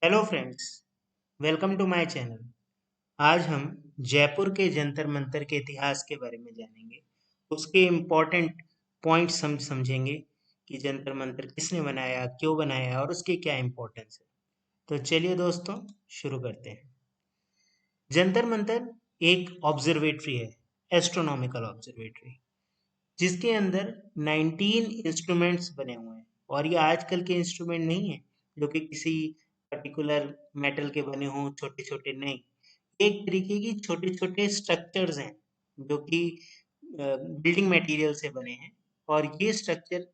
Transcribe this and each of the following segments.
Hello friends, welcome to my channel. आज हम जयपुर के जंतर मंतर के इतिहास के बारे में जानेंगे। उसके इम्पोर्टेंट पॉइंट्स हम समझेंगे कि जंतर मंतर किसने बनाया, क्यों बनाया और उसकी क्या इम्पोर्टेंस है। तो चलिए दोस्तों, शुरू करते हैं। जंतर मंतर एक ऑब्जर्वेटरी है, एस्ट्रोनॉमिकल ऑब्जर्वेटरी, जिसके अंदर 19 इंस्ट्रूमेंट्स बने हुए हैं। और ये आजकल के इंस्ट्रूमेंट नहीं है जो कि किसी पर्टिकुलर मेटल के बने हों, छोटे छोटे नहीं। एक तरीके की छोटे छोटे स्ट्रक्चर्स हैं जो कि बिल्डिंग मटेरियल से बने हैं। और ये स्ट्रक्चर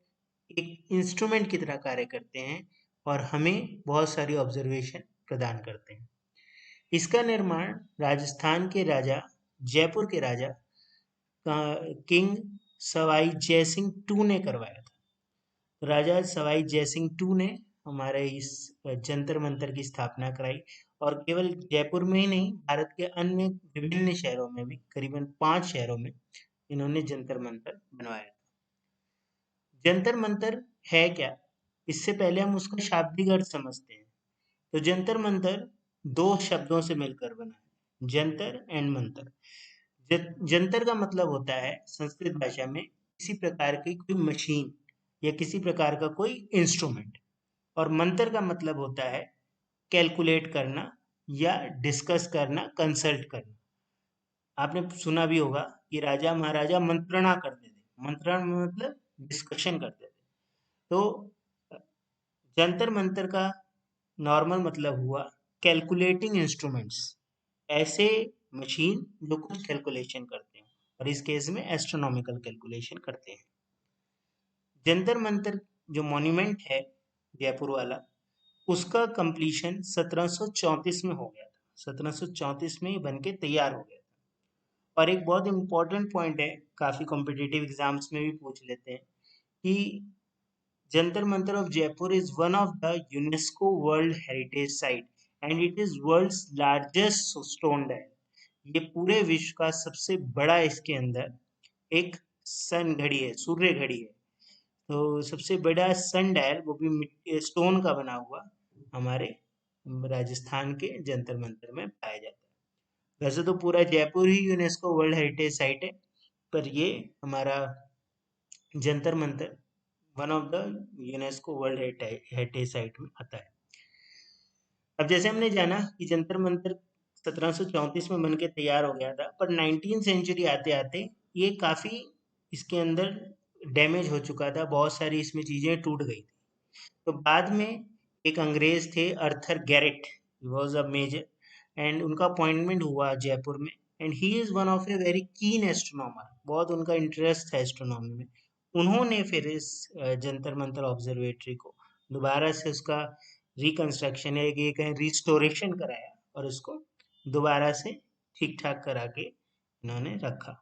एक इंस्ट्रूमेंट की तरह कार्य करते हैं और हमें बहुत सारी ऑब्जर्वेशन प्रदान करते हैं। इसका निर्माण राजस्थान के राजा, जयपुर के राजा किंग सवाई जयसिंह टू ने करवाया था। राजा सवाई जयसिंह टू ने हमारे इस जंतर मंतर की स्थापना कराई। और केवल जयपुर में ही नहीं, भारत के अन्य विभिन्न शहरों में भी, करीबन 5 शहरों में इन्होंने जंतर मंतर बनवाया था। जंतर मंतर है क्या, इससे पहले हम उसका शाब्दिक अर्थ समझते हैं। तो जंतर मंतर दो शब्दों से मिलकर बना है, जंतर एंड मंतर। जंतर का मतलब होता है संस्कृत भाषा में किसी प्रकार की कोई मशीन या किसी प्रकार का कोई इंस्ट्रूमेंट। और मंत्र का मतलब होता है कैलकुलेट करना या डिस्कस करना, कंसल्ट करना। आपने सुना भी होगा कि राजा महाराजा मंत्रणा करते थे। मंत्रणा मतलब डिस्कशन करते थे। तो जंतर मंतर का नॉर्मल मतलब हुआ कैलकुलेटिंग इंस्ट्रूमेंट्स, ऐसे मशीन जो कुछ कैलकुलेशन करते हैं, और इस केस में एस्ट्रोनॉमिकल कैलकुलेशन करते हैं। जंतर मंतर जो मॉन्यूमेंट है जयपुर वाला, उसका कंप्लीशन 1734 में हो गया था। 1734 में ये बन के तैयार हो गया था। और एक बहुत इंपॉर्टेंट पॉइंट है, काफ़ी कॉम्पिटिटिव एग्जाम्स में भी पूछ लेते हैं कि Jantar Mantar of Jaipur is one of the UNESCO world heritage site and it is world's largest stone dial. ये पूरे विश्व का सबसे बड़ा, इसके अंदर एक सन घड़ी है, सूर्य घड़ी है। तो सबसे बड़ा सन डायल, वो भी स्टोन का बना हुआ, हमारे राजस्थान के जंतर मंतर में पाया जाता है। वैसे तो पूरा जयपुर ही यूनेस्को वर्ल्ड हेरिटेज साइट है, पर ये हमारा Jantar Mantar one of the UNESCO world heritage site में आता है। अब जैसे हमने जाना कि जंतर मंतर 1734 में बन के तैयार हो गया था, पर 19 सेंचुरी आते आते ये काफ़ी, इसके अंदर डैमेज हो चुका था, बहुत सारी इसमें चीज़ें टूट गई थी। तो बाद में एक अंग्रेज थे, Arthur Garrett, was a major, and उनका अपॉइंटमेंट हुआ जयपुर में। And he is one of a very keen astronomer, बहुत उनका इंटरेस्ट था एस्ट्रोनॉमी में। उन्होंने फिर इस जंतर मंतर ऑब्जर्वेटरी को दोबारा से उसका रिकंस्ट्रक्शन है कि कहीं रिस्टोरेशन कराया और उसको दोबारा से ठीक ठाक करा के इन्होंने रखा।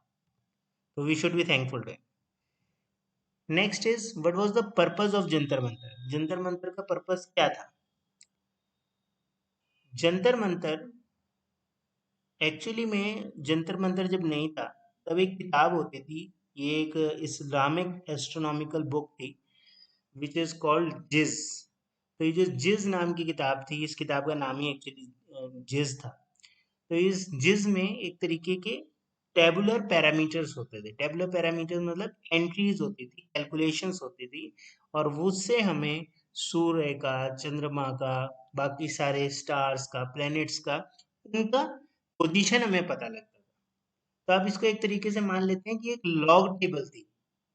तो we should be thankful to. Next is what was the purpose of Jantar Mantar. Jantar Mantar का पर्पस क्या था? जंतर मंतर एक्चुअली में, जंतर मंतर जब नहीं था तब एक किताब होती थी, ये एक इस्लामिक एस्ट्रोनॉमिकल बुक थी, विच इज कॉल्ड जिज। तो ये जो जिज नाम की किताब थी, इस किताब का नाम ही एक्चुअली जिज था। तो इस जिज में एक तरीके के टेबुलर पैरामीटर्स होते थे। टेबुलर पैरामीटर्स मतलब एंट्रीज होती थी, कैलकुलेशंस होती थी, और वो उससे हमें सूर्य का, चंद्रमा का, बाकी सारे स्टार्स का, प्लैनेट्स का, उनका पोजीशन हमें पता लगता था। तो आप इसको एक तरीके से मान लेते हैं कि एक लॉग टेबल थी,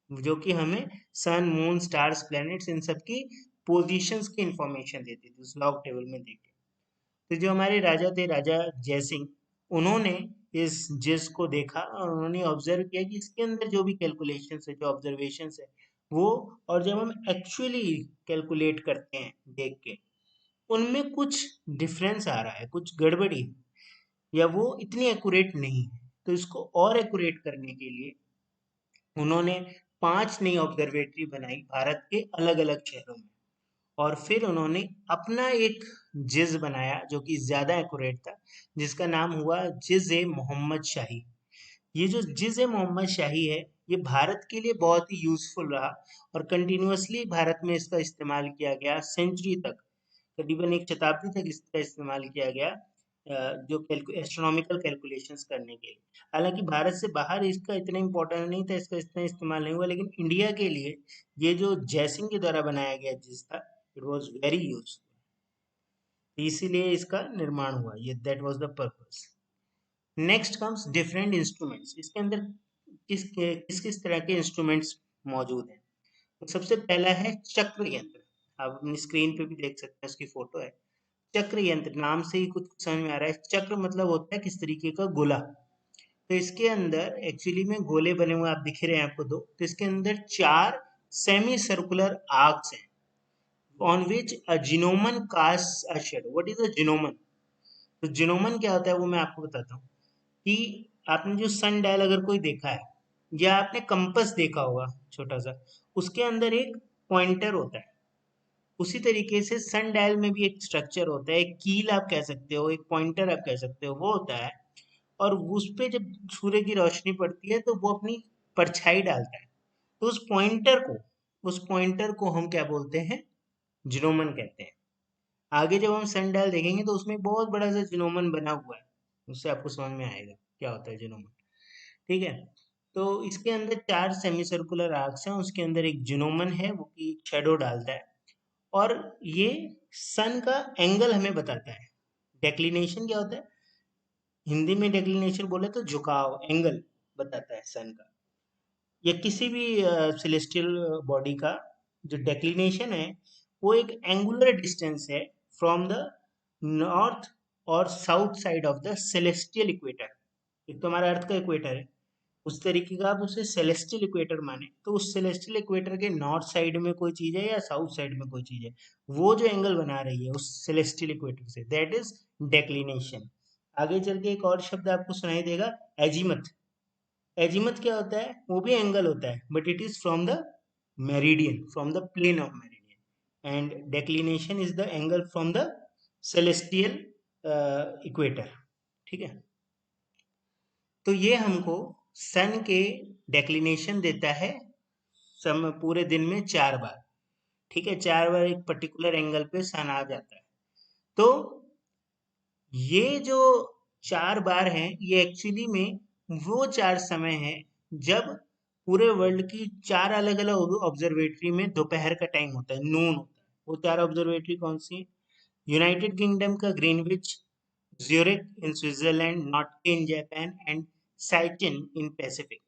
जो कि हमें सन, मून, स्टार्स, प्लैनेट्स, इन सब की पोजीशंस की इंफॉर्मेशन देती थी उस लॉग टेबल में देख के। तो जो हमारे राजा थे, राजा जयसिंह, उन्होंने इस जिस को देखा और उन्होंने ऑब्जर्व किया कि इसके अंदर जो भी कैलकुलेशंस है, जो ऑब्जर्वेशंस है वो, और जब हम एक्चुअली कैलकुलेट करते हैं देख के, उनमें कुछ डिफरेंस आ रहा है, कुछ गड़बड़ी है, या वो इतनी एक्यूरेट नहीं है। तो इसको और एक्यूरेट करने के लिए उन्होंने 5 नई ऑब्जर्वेटरी बनाई भारत के अलग अलग शहरों में। और फिर उन्होंने अपना एक जिज बनाया जो कि ज़्यादा एक्यूरेट था, जिसका नाम हुआ जिज ए मोहम्मद शाही। ये जो जिज ए मोहम्मद शाही है, ये भारत के लिए बहुत ही यूजफुल रहा, और कंटिन्यूअसली भारत में इसका इस्तेमाल किया गया सेंचुरी तक। करीबन एक शताब्दी तक इसका इस्तेमाल किया गया, जो एस्ट्रोनॉमिकल कैलकुलेशंस करने के लिए। हालांकि भारत से बाहर इसका इतना इम्पोर्टेंट नहीं था, इसका इतना इस्तेमाल नहीं हुआ, लेकिन इंडिया के लिए ये जो जयसिंह के द्वारा बनाया गया जिस था, इट वाज वेरी यूजफुल, इसीलिए इसका निर्माण हुआ, ये that was the purpose. Next comes different instruments. इसके अंदर किस किस तरह के इंस्ट्रूमेंट्स मौजूद हैं। तो सबसे पहला है चक्र यंत्र। आप अपनी स्क्रीन पे भी देख सकते हैं, उसकी फोटो है। चक्र यंत्र नाम से ही कुछ समझ में आ रहा है। चक्र मतलब होता है किस तरीके का गोला। तो इसके अंदर एक्चुअली में गोले बने हुए आप दिख रहे हैं आपको दो, तो इसके अंदर चार सेमी सर्कुलर आर्क्स हैं on which a genome casts a shadow. What is a genome? तो जीनोमन क्या होता है वो मैं आपको बताता हूँ कि आपने जो सन डायल अगर कोई देखा है या आपने कंपस देखा होगा छोटा सा, उसके अंदर एक पॉइंटर होता है। उसी तरीके से सन डायल में भी एक स्ट्रक्चर होता है, एक कील आप कह सकते हो, एक पॉइंटर आप कह सकते हो, वो होता है। और उस पे जब सूर्य की रोशनी पड़ती है तो वो अपनी परछाई डालता है। तो उस पॉइंटर को हम क्या बोलते हैं? जीनोमन कहते हैं। आगे जब हम सन डायल देखेंगे तो उसमें बहुत बड़ा सा जीनोमन बना हुआ है, उससे आपको समझ में आएगा क्या होता है जीनोमन। ठीक है। तो इसके अंदर चार सेमी सर्कुलर आर्क्स हैं, उसके अंदर एक जीनोमन है वो कि शेडो डालता है, और ये सन का एंगल हमें बताता है। डेक्लिनेशन क्या होता है? हिंदी में डेक्लिनेशन बोले तो झुकाव, एंगल बताता है सन का या किसी भी सेलेस्टियल बॉडी का। जो डेक्लिनेशन है वो एक एंगुलर डिस्टेंस है फ्रॉम द नॉर्थ और south side of the celestial equator. एक तो हमारा अर्थ का इक्वेटर है, उस तरीके का आप उसे सेलेस्टियल इक्वेटर माने, तो उस सेलेस्टियल इक्वेटर के नॉर्थ साइड में कोई चीज है या साउथ साइड में कोई चीज है, वो जो एंगल बना रही है उस सेलेस्टियल इक्वेटर से, दैट इज डेक्लिनेशन। आगे चल के एक और शब्द आपको सुनाई देगा, एजीमथ। एजीमथ क्या होता है? वो भी एंगल होता है, but it is from the meridian, from the plane of meridian, and declination is the angle from the celestial equator. ठीक है। तो ये हमको सन के डेक्लिनेशन देता है सम पूरे दिन में 4 बार। ठीक है, 4 बार एक पर्टिकुलर एंगल पे सन आ जाता है। तो ये जो 4 बार हैं, ये एक्चुअली में वो 4 समय हैं जब पूरे वर्ल्ड की 4 अलग अलग ऑब्जर्वेटरी में दोपहर का टाइम होता है, नून होता है। वो 4 ऑब्जर्वेटरी कौन सी है? यूनाइटेड किंगडम का Greenwich, Zurich in Switzerland, Norte in Japan, and Saitin in Pacific.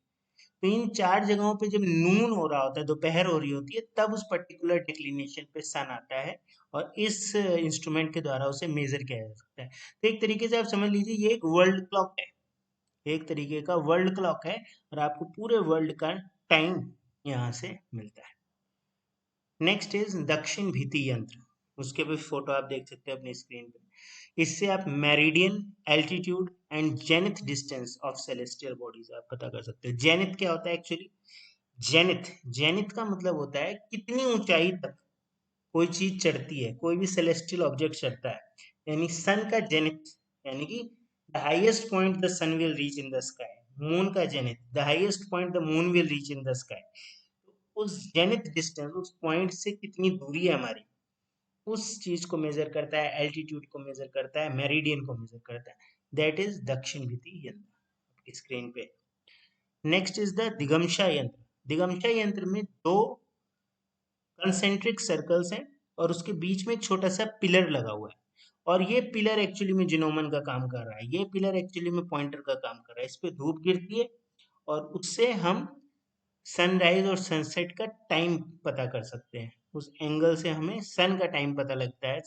तो इन 4 जगहों पे जब नून हो रहा होता है, दोपहर हो रही होती है, तब उस पर्टिकुलर डिक्लिनेशन पे सन आता है, और इस इंस्ट्रूमेंट के द्वारा उसे मेजर किया जा सकता है। तो एक तरीके से आप समझ लीजिए ये एक वर्ल्ड क्लॉक है, एक तरीके का वर्ल्ड क्लॉक है, और आपको पूरे वर्ल्ड का टाइम यहाँ से मिलता है। नेक्स्ट इज दक्षिण भित्ति यंत्र। उसके भी फोटो आप देख सकते हैं अपनी स्क्रीन पे। इससे आप meridian, altitude and zenith distance of celestial bodies आप पता कर सकते हैं। जेनिथ क्या होता है एक्चुअली? जेनिथ, जेनिथ का मतलब होता है कितनी ऊंचाई तक कोई चीज चढ़ती है, कोई भी सेलेस्टियल ऑब्जेक्ट चढ़ता है। यानी सन का जेनिथ, यानी कि the highest point the sun will reach in the sky. Moon का zenith, the highest point the moon will reach in the sky. उस जेनिथ डिस्टेंस, उस पॉइंट से कितनी दूरी है हमारी, उस चीज को मेजर करता है, एल्टीट्यूड को मेजर करता है, मेरिडियन को मेजर करता है। दैट इज दक्षिण भित्ति यंत्र स्क्रीन पे। नेक्स्ट इज द दिगंशा यंत्र। दिगंशा यंत्र में दो कंसेंट्रिक सर्कल्स हैं, और उसके बीच में एक छोटा सा पिलर लगा हुआ है, और ये पिलर एक्चुअली में जिनोमन का काम कर रहा है, ये पिलर एक्चुअली में पॉइंटर का काम कर रहा है। इस पे धूप गिरती है, और उससे हम सनराइज और सनसेट का टाइम पता कर सकते हैं। उस एंगल से हमें सन का टाइम पता लगता है,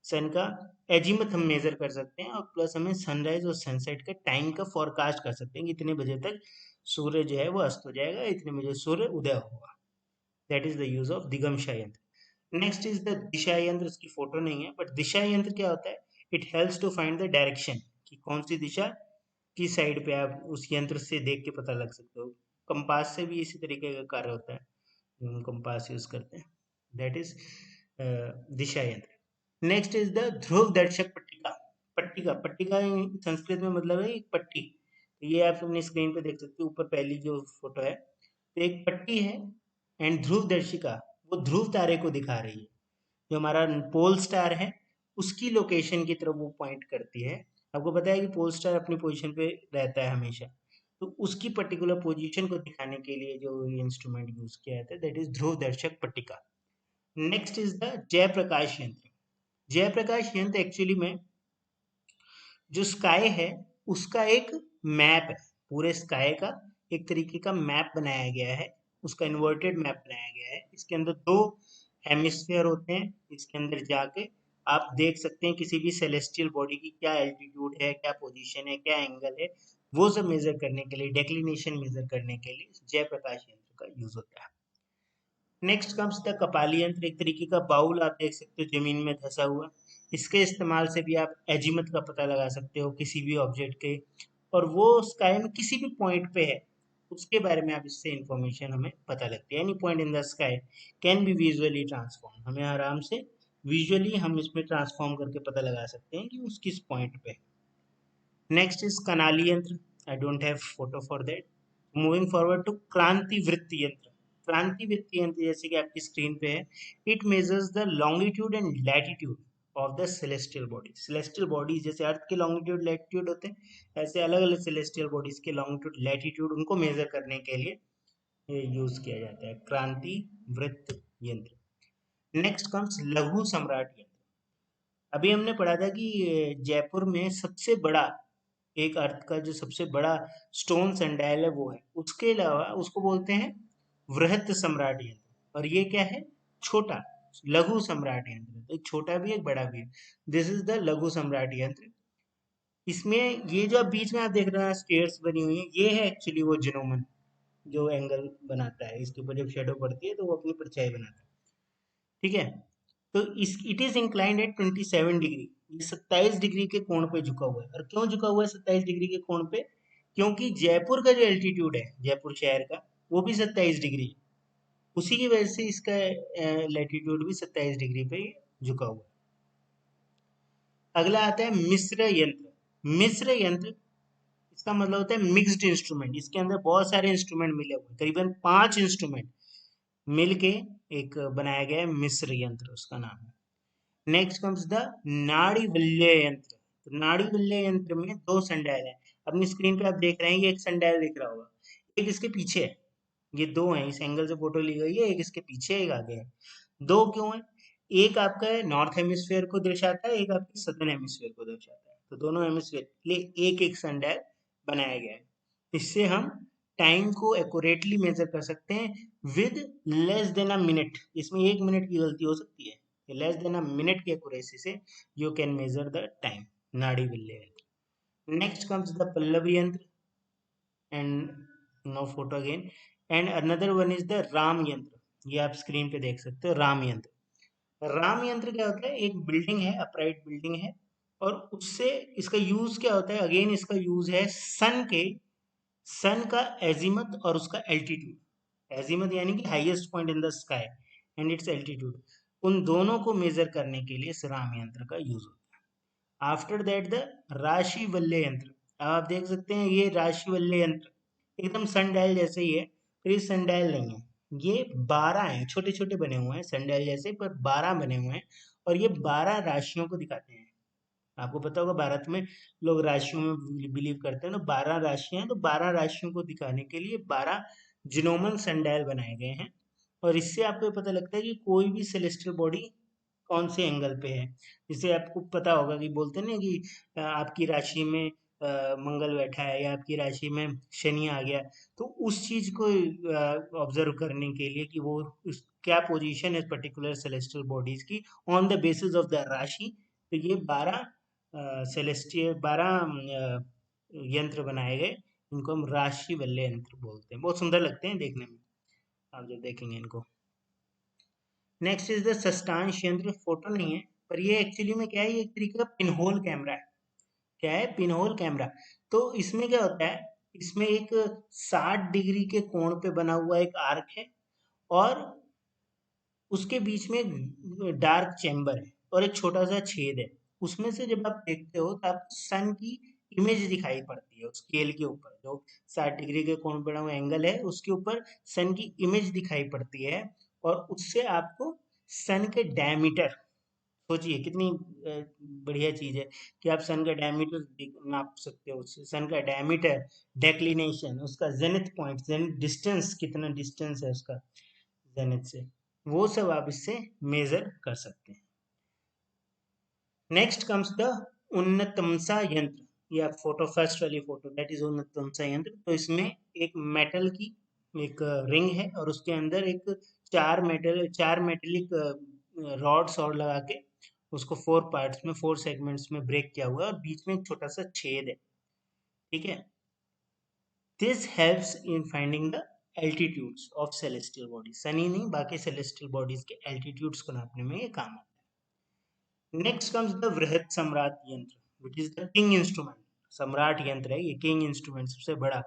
सन का एजीमथ हम मेजर कर सकते हैं, और प्लस हमें सनराइज और सनसेट का टाइम का फोरकास्ट कर सकते हैं कि इतने बजे तक सूर्य जो है वो अस्त हो जाएगा, इतने बजे सूर्य उदय होगा। That is the use of Digansha Yantra. Next is the दिशा यंत्र। इसकी फोटो नहीं है, बट दिशा यंत्र क्या होता है? It helps to find the direction, कि कौन सी दिशा किस साइड पे, आप उस यंत्र से देख के पता लग सकते हो। कंपास से भी इसी तरीके का कार्य होता है, हम कंपास यूज करते हैं। दैट इज दिशा यंत्र। नेक्स्ट इज द ध्रुव दर्शक पट्टिका। पट्टिका, पट्टिका संस्कृत में मतलब है एक पट्टी। तो ये आप अपनी स्क्रीन पे देख सकते हो, ऊपर पहली जो फोटो है, तो एक पट्टी है, एंड ध्रुव दर्शिका वो ध्रुव तारे को दिखा रही है। जो हमारा पोल स्टार है उसकी लोकेशन की तरफ वो पॉइंट करती है। आपको पता है कि पोल स्टार अपनी पोजीशन पे रहता है हमेशा, तो उसकी पर्टिकुलर पोजीशन को दिखाने के लिए जो इंस्ट्रूमेंट यूज किया जाता है दैट इज ध्रुव दर्शक पट्टिका। नेक्स्ट इज द जयप्रकाश यंत्र। जयप्रकाश यंत्र एक्चुअली में जो स्काई है उसका एक मैप है, पूरे स्काई का एक तरीके का मैप बनाया गया है, उसका इन्वर्टेड मैप बनाया गया है। इसके अंदर दो हेमिस्फीयर होते हैं, इसके अंदर जाके आप देख सकते हैं किसी भी सेलेस्टियल बॉडी की क्या एल्टीट्यूड है, क्या पोजीशन है, क्या एंगल है, वो सब मेजर करने के लिए, डेक्लिनेशन मेजर करने के लिए जय प्रकाश यंत्र का यूज होता है। नेक्स्ट कम्स द कपाली यंत्र, एक तरीके का बाउल आप देख सकते हो जमीन में धंसा हुआ। इसके इस्तेमाल से भी आप एजीमत का पता लगा सकते हो किसी भी ऑब्जेक्ट के, और वो स्काई में किसी भी पॉइंट पे है उसके बारे में आप इससे इंफॉर्मेशन हमें पता लगती है। Any point in the sky can be visually transform, हमें आराम से विजुअली हम इसमें ट्रांसफॉर्म करके पता लगा सकते हैं कि उस किस पॉइंट पे है। Next is Kanali Yantra, I don't have photo for that. Moving forward to Kranti Vritta यंत्र। क्रांति वृत्त यंत्र जैसे कि आपकी स्क्रीन पे है, it measures the longitude and latitude of the celestial body. Celestial bodies जैसे अर्थ के लॉन्गिट्यूड लैटिट्यूड होते हैं, ऐसे अलग अलग सेलेस्टियल बॉडीज के लॉन्गिट्यूड लैटिट्यूड उनको मेजर करने के लिए ये यूज किया जाता है क्रांति वृत्त यंत्र। नेक्स्ट कम्स लघु सम्राट यंत्र। अभी हमने पढ़ा था कि जयपुर में सबसे बड़ा, एक अर्थ का जो सबसे बड़ा स्टोन सनडायल है वो है, उसके अलावा उसको बोलते हैं वृहत सम्राट यंत्र, और ये क्या है, छोटा लघु सम्राट यंत्र। तो एक छोटा भी है, एक बड़ा भी है। दिस इज द लघु सम्राट यंत्र। इसमें ये जो बीच में आप देख रहे हैं स्टेयर्स बनी हुई है, ये है एक्चुअली वो जिनोमन जो एंगल बनाता है, इसके ऊपर जब शेडो पड़ती है तो वो अपनी परछाई बनाता है। ठीक है, तो इस it is inclined at 27 degree, ये 27 डिग्री के कोण पे झुका हुआ है। और क्यों झुका हुआ है 27 डिग्री के कोण पे, क्योंकि जयपुर का जो एल्टीट्यूड है जयपुर शहर का वो भी 27 डिग्री है, उसी की वजह से इसका लैटिट्यूड भी 27 डिग्री पे झुका हुआ है। अगला आता है मिश्र यंत्र। मिश्र यंत्र इसका मतलब होता है मिक्स्ड इंस्ट्रूमेंट। इसके अंदर बहुत सारे इंस्ट्रूमेंट मिले हुए हैं, करीबन 5 इंस्ट्रूमेंट मिलके एक बनाया गया है मिश्र यंत्र, उसका नाम है। नेक्स्ट कम्स द नाड़ी वल्य यंत्र। तो नाड़ी वल्य यंत्र में दो संडायल है, अपनी स्क्रीन पे आप देख रहे हैं, ये एक संडायल दिख रहा होगा, एक इसके पीछे है, ये दो हैं, इस एंगल से फोटो ली गई है, एक इसके पीछे है, एक आगे है। दो क्यों है, एक आपका नॉर्थ हेमिस्फेयर को दर्शाता है, एक आपके सदर्न हेमिस्फेयर को दर्शाता है, तो दोनों हेमिस्फेयर के लिए एक एक संडायल बनाया गया है। इससे हम टाइम को एक्यूरेटली मेजर कर सकते हैं with less than a minute. इसमें 1 मिनट की गलती हो सकती है, लेस देन अ मिनट की एक्यूरेसी से you can measure the time, Nadi Valaya Yantra. Next comes the Pallava Yantra, and no photo again. And another one is the Ram Yantra, ये आप स्क्रीन पे देख सकते हो राम यंत्र। राम यंत्र क्या होता है, एक बिल्डिंग है, अपराइट बिल्डिंग है, और उससे इसका यूज क्या होता है, अगेन इसका यूज है सन का एजीमथ और उसका एल्टीट्यूड। एजीमथ यानी कि highest point in the sky, and it's altitude, उन दोनों को मेजर करने के लिए इस राम यंत्र का यूज होता है। आफ्टर दैट द राशि वल्य यंत्र। अब आप देख सकते हैं ये राशि वल्य यंत्र एकदम सनडायल जैसे ही है, पर ये सनडायल नहीं है, ये 12 हैं, छोटे छोटे बने हुए हैं सनडायल जैसे, पर 12 बने हुए हैं, और ये 12 राशियों को दिखाते हैं। आपको पता होगा भारत में लोग राशियों में बिलीव करते हैं ना, 12 राशियां हैं, तो 12 राशियों को दिखाने के लिए 12 जिनोमन सनडायल बनाए गए हैं। और इससे आपको ये पता लगता है कि कोई भी सेलेस्टियल बॉडी कौन से एंगल पे है। जैसे आपको पता होगा कि बोलते हैं ना कि आपकी राशि में मंगल बैठा है या आपकी राशि में शनि आ गया, तो उस चीज को ऑब्जर्व करने के लिए कि वो क्या पोजीशन है पर्टिकुलर सेलेस्टियल बॉडीज की on the basis of the राशि, तो ये 12 सेलेस्टियल 12 यंत्र बनाए गए, इनको हम राशि वल्य यंत्र बोलते हैं। बहुत सुंदर लगते हैं देखने में, आप जब देखेंगे इनको। नेक्स्ट इज द सस्टांश यंत्र, फोटो नहीं है, पर ये एक्चुअली में क्या है, ये एक तरीके का पिनहोल कैमरा है। क्या है, पिनहोल कैमरा। तो इसमें क्या होता है, इसमें एक 60 डिग्री के कोण पे बना हुआ एक आर्क है, और उसके बीच में एक डार्क चैम्बर है और एक छोटा सा छेद है। उसमें से जब आप देखते हो तो आपको सन की इमेज दिखाई पड़ती है, स्केल के ऊपर जो 60 डिग्री के कोण पे बना हुआ एंगल है उसके ऊपर सन की इमेज दिखाई पड़ती है, और उससे आपको सन के डायमीटर, सोचिए कितनी बढ़िया चीज है कि आप सन का डायमीटर नाप सकते हो उससे। सन का डायमीटर, डेक्लिनेशन, उसका जेनिथ पॉइंट, जेनिथ डिस्टेंस, कितना डिस्टेंस है उसका जेनिथ से, वो सब आप इससे मेजर कर सकते हैं। नेक्स्ट कम्स द उन्नतमसा यंत्र। ये आप फोटो, फर्स्ट वाली फोटो, दैट इज उन्नतमसा यंत्र। तो इसमें एक मेटल की एक रिंग है और उसके अंदर एक चार मेटेलिक रॉड्स और लगा के उसको फोर पार्ट्स में, फोर सेगमेंट्स में ब्रेक किया हुआ है और बीच में एक छोटा सा छेद है। ठीक है। This helps in finding the altitudes of celestial bodies. Sunny नहीं, बाकी सेलेस्टियल बॉडीज के एल्टीट्यूड्स को नापने में ये काम आता है। नेक्स्ट कम्स द वृहत सम्राट यंत्र, which is the king instrument. सम्राट यंत्र है ये, किंग इंस्ट्रूमेंट, सबसे बड़ा।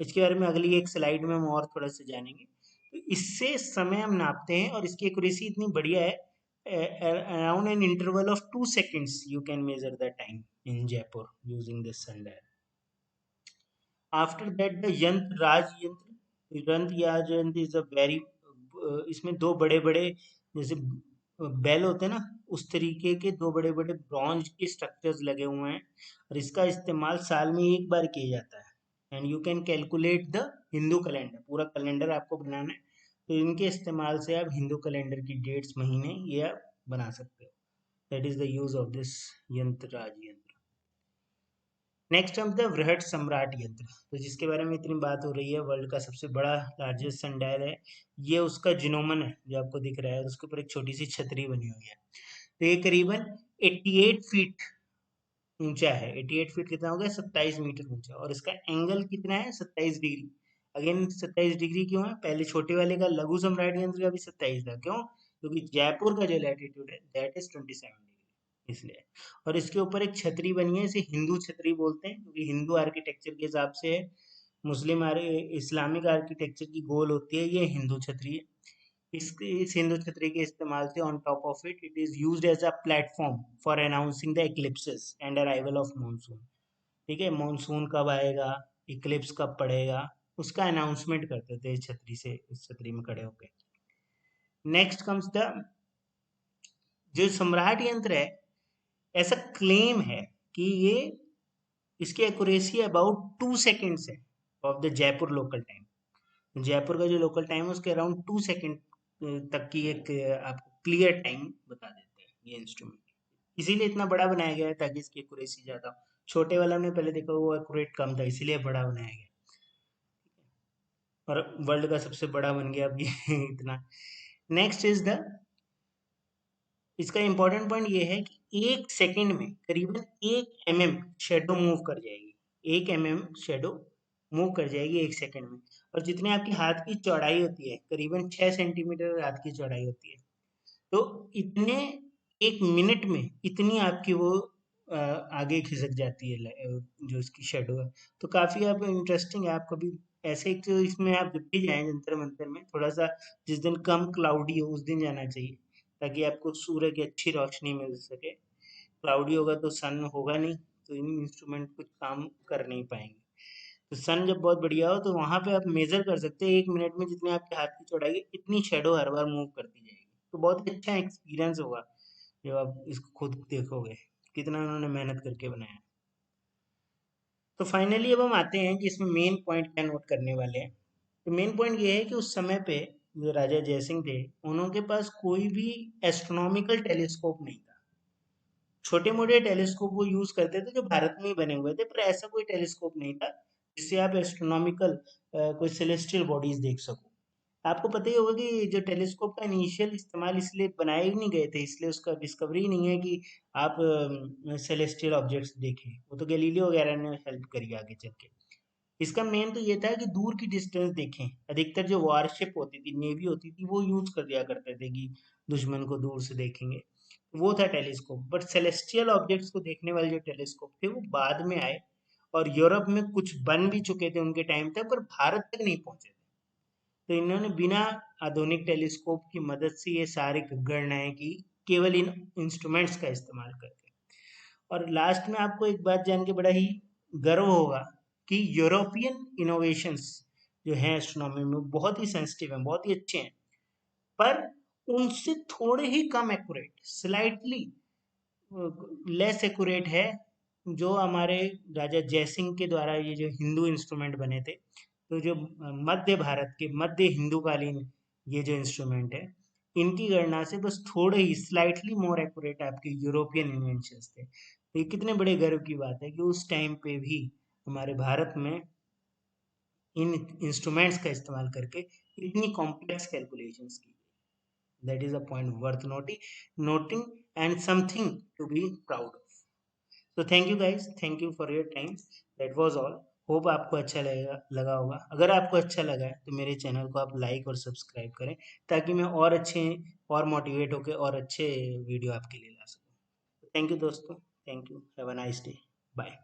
इसके बारे में अगली एक स्लाइड में हम और थोड़ा सा जानेंगे। तो इससे समय हम नापते हैं और इसकी एक्यूरेसी इतनी बढ़िया है, around an interval of 2 seconds you can measure the time in Jaipur using this sundial. After that the यंत्र राज यंत्र, यंत्र राज यंत्र इज अ वेरी, इसमें दो बड़े बड़े जैसे बेल होते हैं ना, उस तरीके के दो बड़े बड़े ब्रॉन्ज के स्ट्रक्चर्स लगे हुए हैं और इसका इस्तेमाल साल में एक बार किया जाता है। And you can calculate the Hindu calendar, पूरा कैलेंडर आपको बनाना है तो इनके इस्तेमाल से आप हिंदू कैलेंडर की डेट्स, महीने ये आप बना सकते हो। That is the use of this यंत्र राज यंत्र। नेक्स्ट हम द वृहट सम्राट यंत्र, तो जिसके बारे में इतनी बात हो रही है, वर्ल्ड का सबसे बड़ा लार्जेस्ट सनडायल है ये। उसका जिनोमन है जो आपको दिख रहा है, उसके ऊपर एक छोटी सी छतरी बनी हुई है। तो ये करीबन 88 फीट ऊंचा है। 88 फीट कितना हो गया, 27 मीटर ऊंचा। और इसका एंगल कितना है, 27 डिग्री। अगेन 27 डिग्री क्यों है, पहले छोटे वाले का लघु सम्राट यंत्र का भी 27 था, क्यों, क्योंकि जयपुर का जो लैटिट्यूड है दैट इज 27 डिग्री, इसलिए। और इसके ऊपर एक छतरी बनी है, इसे हिंदू छतरी बोलते हैं क्योंकि हिंदू आर्किटेक्चर के हिसाब से है। मुस्लिम इस्लामिक आर्किटेक्चर की गोल होती है, ये हिंदू छतरी है। इस हिंदू छतरी के इस्तेमाल से on top of it, it is used as a platform for announcing the eclipses and arrival of monsoon. ठीक है, मॉनसून कब आएगा, इक्लिप्स कब पड़ेगा, उसका अनाउंसमेंट करते थे इस छतरी से, इस छतरी में खड़े होकर। नेक्स्ट कम्स द, जो सम्राट यंत्र है, ऐसा क्लेम है कि ये, इसकी एक्यूरेसी अबाउट 2 seconds है of the Jaipur local time. Jaipur का जो लोकल टाइम है उसके अराउंड 2 सेकेंड तक की एक आपको क्लियर टाइम बता देते हैं ये इंस्ट्रूमेंट। इसीलिए इतना बड़ा बनाया गया है ताकि इसकी एक्यूरेसी ज्यादा हो। छोटे वाला हमने पहले देखा, वो एक्यूरेट कम था, इसीलिए बड़ा बनाया गया और वर्ल्ड का सबसे बड़ा बन गया अब ये इतना। नेक्स्ट इज द, इसका इंपॉर्टेंट पॉइंट ये है कि 1 सेकंड में करीबन 1 mm शेडो मूव कर जाएगी। 1 mm शेडो मूव कर जाएगी 1 सेकंड में। और जितने आपकी हाथ की चौड़ाई होती है, करीबन 6 सेंटीमीटर हाथ की चौड़ाई होती है, तो इतने 1 मिनट में इतनी आपकी वो आगे खिसक जाती है जो इसकी शेडो है। तो काफी आप इंटरेस्टिंग है। आप कभी ऐसे एक, तो इसमें आप जब भी जाएं जंतर मंतर में, थोड़ा सा जिस दिन कम क्लाउडी हो उस दिन जाना चाहिए ताकि आपको सूर्य की अच्छी रोशनी मिल सके। क्लाउडी होगा तो सन होगा नहीं, तो इन इंस्ट्रूमेंट कुछ काम कर नहीं पाएंगे। तो सन जब बहुत बढ़िया हो तो वहां पे आप मेजर कर सकते हैं 1 मिनट में जितने आपके हाथ की चौड़ाई है इतनी शेडो हर बार मूव करती जाएगी। तो बहुत ही अच्छा एक्सपीरियंस होगा जब आप इसको खुद देखोगे कितना उन्होंने मेहनत करके बनाया। तो फाइनली अब हम आते हैं कि इसमें मेन पॉइंट क्या नोट करने वाले हैं। तो मेन पॉइंट ये है कि उस समय पे जो राजा जयसिंह थे, उनके पास कोई भी एस्ट्रोनॉमिकल टेलीस्कोप नहीं था। छोटे मोटे टेलीस्कोप वो यूज करते थे जो भारत में ही बने हुए थे, पर ऐसा कोई टेलीस्कोप नहीं था जिससे आप एस्ट्रोनॉमिकल कोई सेलेस्टियल बॉडीज देख सको। आपको पता ही होगा कि जो टेलीस्कोप का इनिशियल इस्तेमाल इसलिए बनाए ही नहीं गए थे, इसलिए उसका डिस्कवरी ही नहीं है कि आप सेलेस्टियल ऑब्जेक्ट्स देखें। वो तो गैलीलियो वगैरह ने हेल्प करी आगे चल के। इसका मेन तो ये था कि दूर की डिस्टेंस देखें। अधिकतर जो वारशिप होती थी, नेवी होती थी, वो यूज कर दिया करते थे कि दुश्मन को दूर से देखेंगे। वो था टेलीस्कोप। बट सेलेस्टियल ऑब्जेक्ट्स को देखने वाले जो टेलीस्कोप थे वो बाद में आए और यूरोप में कुछ बन भी चुके थे उनके टाइम तक, पर भारत तक नहीं पहुंचे थे। तो इन्होंने बिना आधुनिक टेलीस्कोप की मदद से ये सारी गणनाएं की, केवल इन इंस्ट्रूमेंट्स का इस्तेमाल करके। और लास्ट में आपको एक बात जान के बड़ा ही गर्व होगा कि यूरोपियन इनोवेशंस जो हैं एस्ट्रोनॉमी में बहुत ही सेंसिटिव हैं, बहुत ही अच्छे हैं, पर उनसे थोड़े ही कम एक्यूरेट, स्लाइटली लेस एक्यूरेट है जो हमारे राजा जयसिंह के द्वारा ये जो हिंदू इंस्ट्रूमेंट बने थे। तो जो मध्य भारत के मध्य हिंदूकालीन ये जो इंस्ट्रूमेंट है, इनकी गणना से बस थोड़े ही स्लाइटली मोर एक्यूरेट आपके यूरोपियन इन्वेंशंस थे। तो ये कितने बड़े गर्व की बात है कि उस टाइम पे भी हमारे भारत में इन इंस्ट्रूमेंट्स का इस्तेमाल करके इतनी कॉम्प्लेक्स कैलकुलेशंस की। That is a point worth noting and something to be proud of. तो thank you guys, thank you for your time. That was all. Hope आपको अच्छा लगा होगा। अगर आपको अच्छा लगा है तो मेरे चैनल को आप लाइक और सब्सक्राइब करें, ताकि मैं और अच्छे और मोटिवेट होकर और अच्छे वीडियो आपके लिए ला सकूं। थैंक यू दोस्तों, thank you, have a nice day, bye.